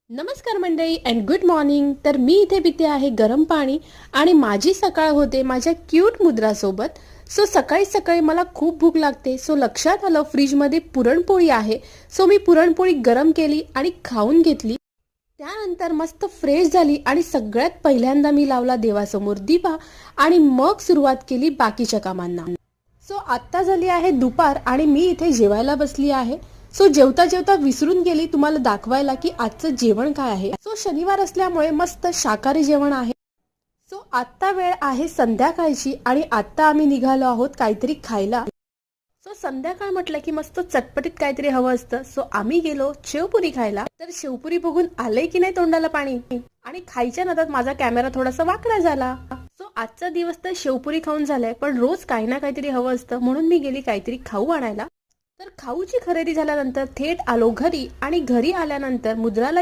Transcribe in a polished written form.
नमस्कार मंडळी and good morning. तर मी इथे पिते आहे गरम पाणी आणि माझी सकाळ होते माझ्या क्यूट मुद्रासोबत. सो सकाळी सकाळी मला खूप भूक लागते. सो लक्षात आलं फ्रीजमध्ये पुरणपोळी आहे. सो मी पुरणपोळी गरम केली आणि खाऊन घेतली. त्यानंतर मस्त फ्रेश झाली आणि सगळ्यात पहिल्यांदा मी लावला देवासमोर दिवा आणि मग सुरुवात केली बाकीच्या कामांना. सो आत्ता झाली आहे दुपार आणि मी इथे जेवायला बसली आहे. सो जेवता जेवता विसरून गेली तुम्हाला दाखवायला की आजचं जेवण काय आहे. सो शनिवार असल्यामुळे मस्त शाकाहारी जेवण आहे. सो आत्ता वेळ आहे संध्याकाळची आणि आत्ता आम्ही निघालो आहोत काहीतरी खायला. सो संध्याकाळ म्हटलं की मस्त चटपटीत काहीतरी हवं असतं. सो आम्ही गेलो शेवपुरी खायला. तर शेवपुरी बघून आलंय की नाही तोंडाला पाणी आणि खायच्या नादात माझा कॅमेरा थोडासा वाकडा झाला. सो आजचा दिवस तर शेवपुरी खाऊन झालाय, पण रोज काही ना काहीतरी हवं असतं म्हणून मी गेली काहीतरी खाऊ आणायला. तर खाऊची खरेदी झाल्यानंतर थेट आलो घरी आणि घरी आल्यानंतर मुद्राला